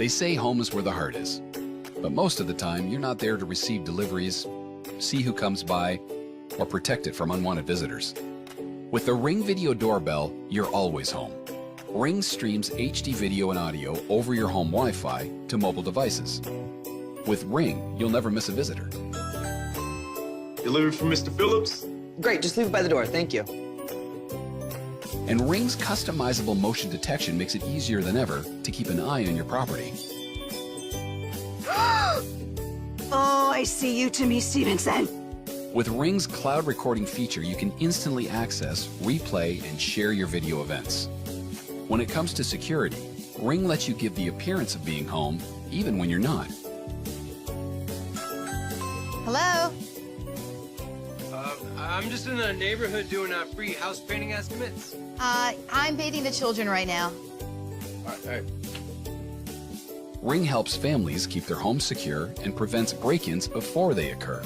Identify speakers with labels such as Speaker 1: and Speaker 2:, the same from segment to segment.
Speaker 1: They say home is where the heart is, but most of the time you're not there to receive deliveries, see who comes by, or protect it from unwanted visitors. With the Ring Video Doorbell, you're always home. Ring streams HD video and audio over your home Wi-Fi to mobile devices. With Ring, you'll never miss a visitor.
Speaker 2: Delivery from Mr. Phillips?
Speaker 3: Great, just leave it by the door, thank you.
Speaker 1: And Ring's customizable motion detection makes it easier than ever to keep an eye on your property.
Speaker 4: Oh, I see you, Timmy Stevenson.
Speaker 1: With Ring's cloud recording feature, you can instantly access, replay, and share your video events. When it comes to security, Ring lets you give the appearance of being home, even when you're not.
Speaker 5: Hello?
Speaker 6: I'm just in the neighborhood doing free house painting estimates.
Speaker 5: I'm bathing the children right now.
Speaker 6: All right.
Speaker 1: Ring helps families keep their homes secure and prevents break-ins before they occur,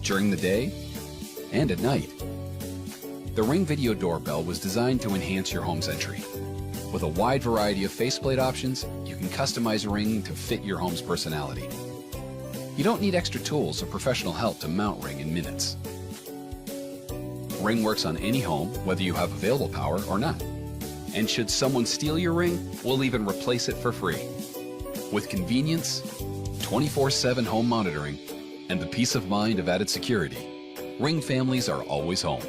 Speaker 1: during the day and at night. The Ring Video Doorbell was designed to enhance your home's entry. With a wide variety of faceplate options, you can customize Ring to fit your home's personality. You don't need extra tools or professional help to mount Ring in minutes. Ring works on any home, whether you have available power or not. And should someone steal your Ring, we'll even replace it for free. With convenience, 24/7 home monitoring, and the peace of mind of added security, Ring families are always home.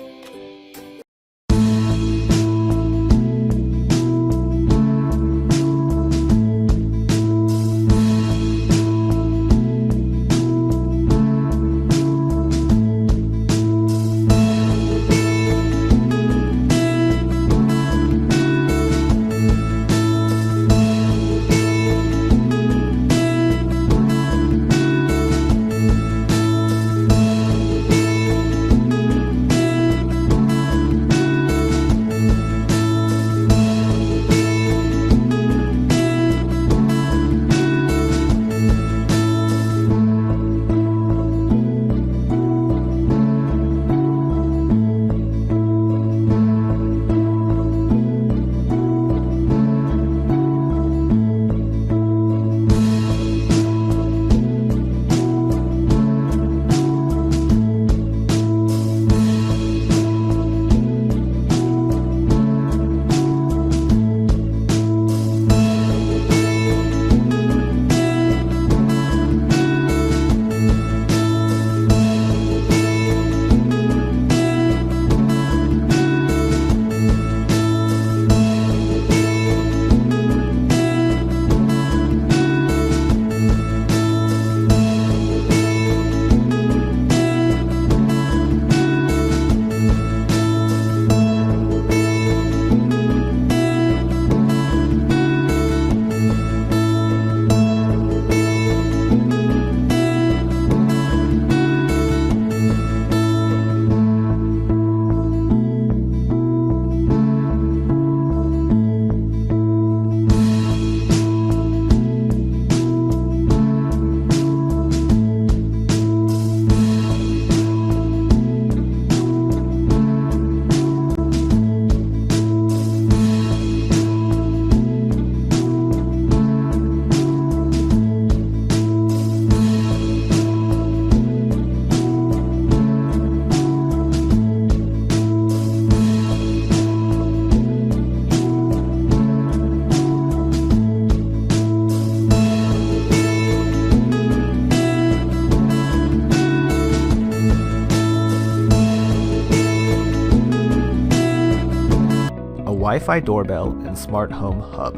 Speaker 7: Wi-Fi doorbell and smart home hub.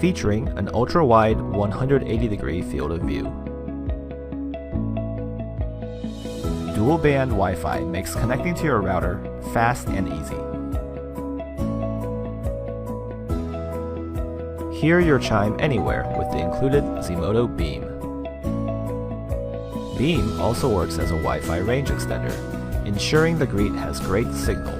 Speaker 7: Featuring an ultra-wide 180-degree field of view. Dual-band Wi-Fi makes connecting to your router fast and easy. Hear your chime anywhere with the included Zimoto Beam. Beam also works as a Wi-Fi range extender, ensuring the greet has great signal.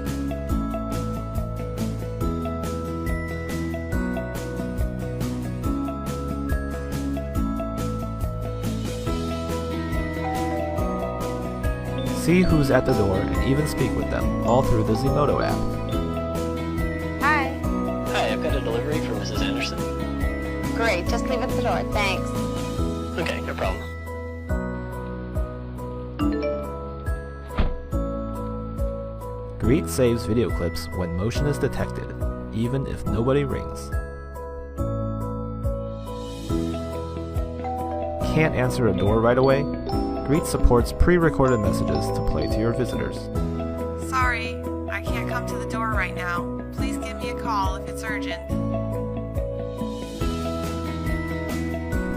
Speaker 7: See who's at the door and even speak with them, all through the Zimoto app.
Speaker 5: Hi.
Speaker 8: Hi, I've got a delivery for Mrs. Anderson. Great, just leave it at the door. Thanks.
Speaker 9: Okay, no problem.
Speaker 7: Greet saves video clips when motion is detected, even if nobody rings. Can't answer a door right away? Greet supports pre-recorded messages to play to your visitors.
Speaker 10: Sorry, I can't come to the door right now. Please give me a call if it's urgent.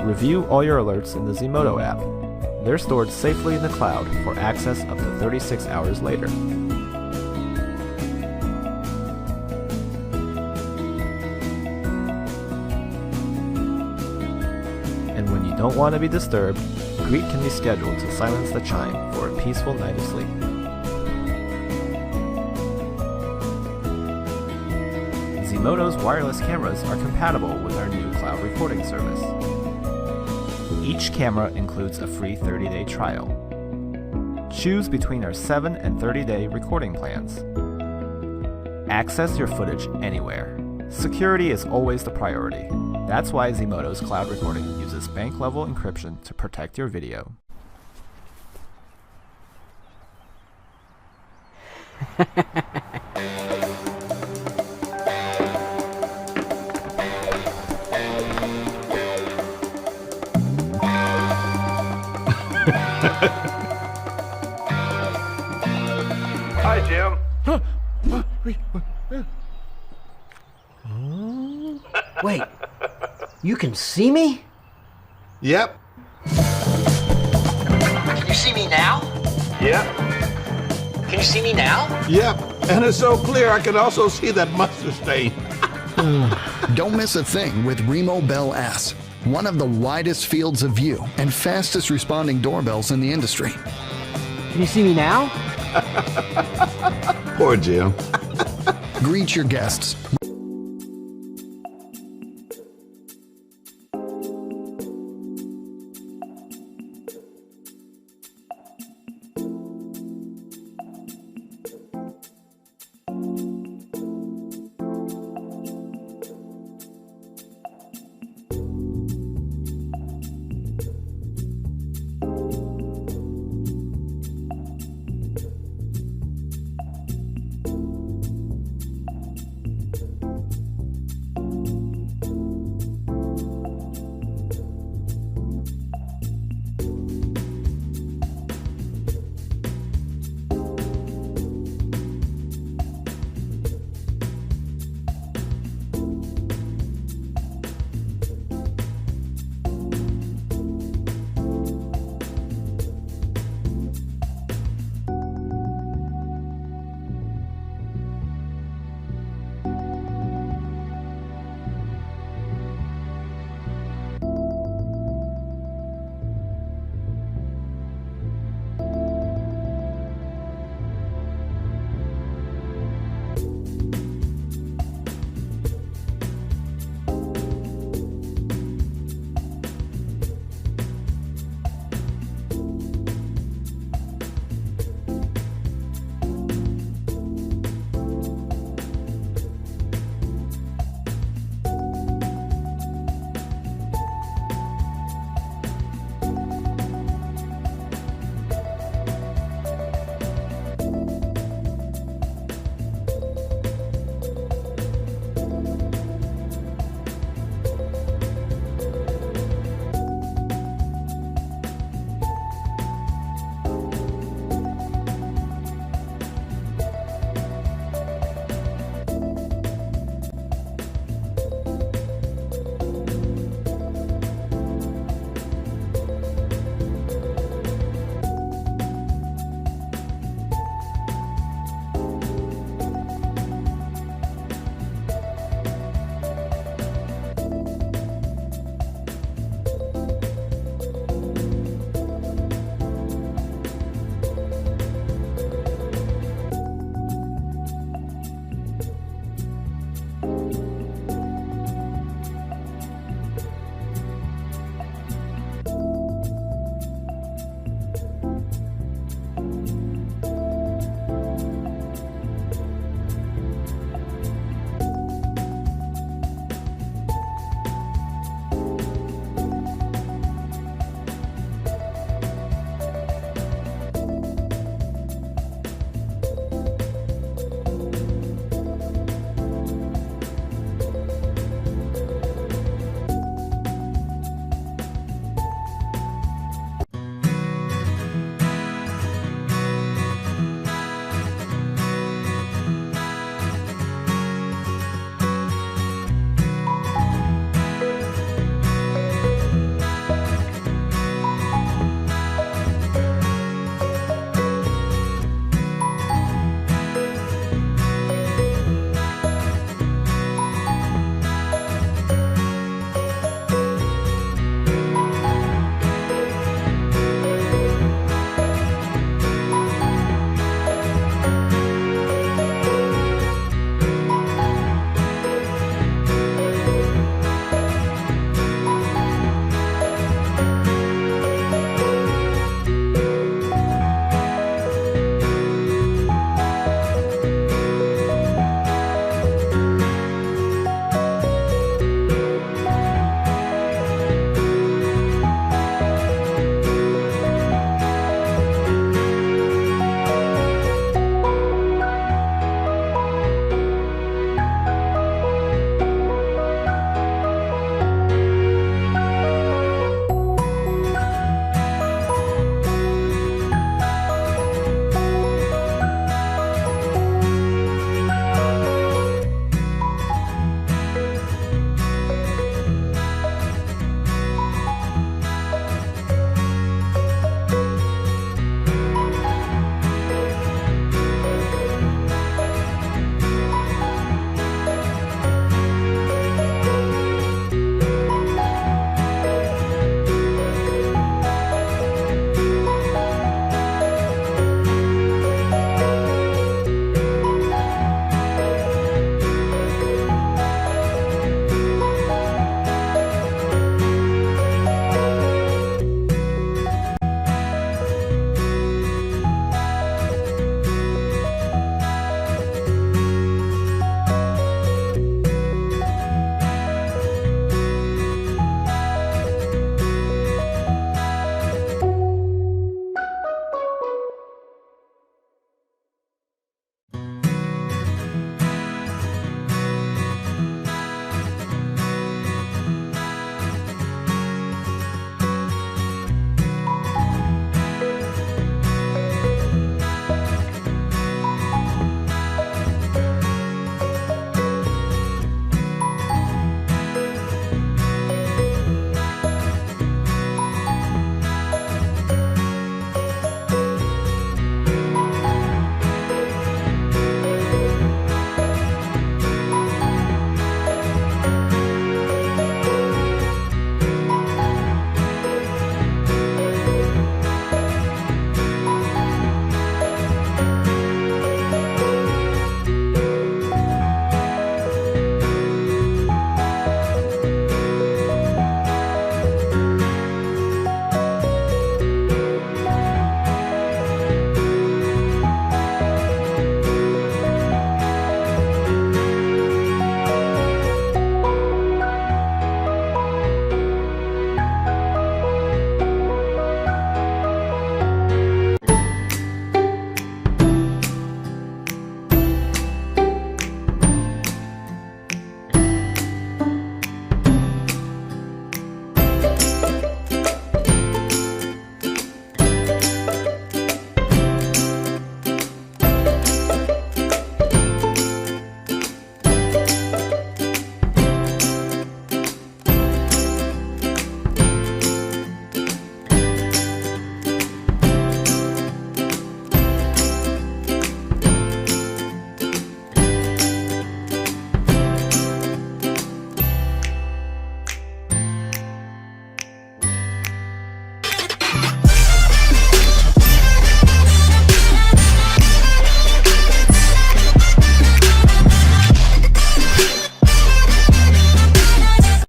Speaker 7: Review all your alerts in the Zimoto app. They're stored safely in the cloud for access up to 36 hours later. And when you don't want to be disturbed, Greet can be scheduled to silence the chime for a peaceful night of sleep. Zimoto's wireless cameras are compatible with our new cloud recording service. Each camera includes a free 30-day trial. Choose between our 7 and 30-day recording plans. Access your footage anywhere. Security is always the priority. That's why Zimoto's cloud recording uses bank-level encryption to protect your video.
Speaker 2: Hi, Jim.
Speaker 11: Wait, you can see me?
Speaker 12: Yep.
Speaker 11: Can you see me now?
Speaker 2: Yep.
Speaker 11: Can you see me now?
Speaker 12: Yep. And it's so clear I can also see that mustard stain.
Speaker 13: Don't miss a thing with Remo Bell S, one of the widest fields of view and fastest responding doorbells in the industry.
Speaker 11: Can you see me now?
Speaker 12: Poor Jim.
Speaker 13: Greet your guests.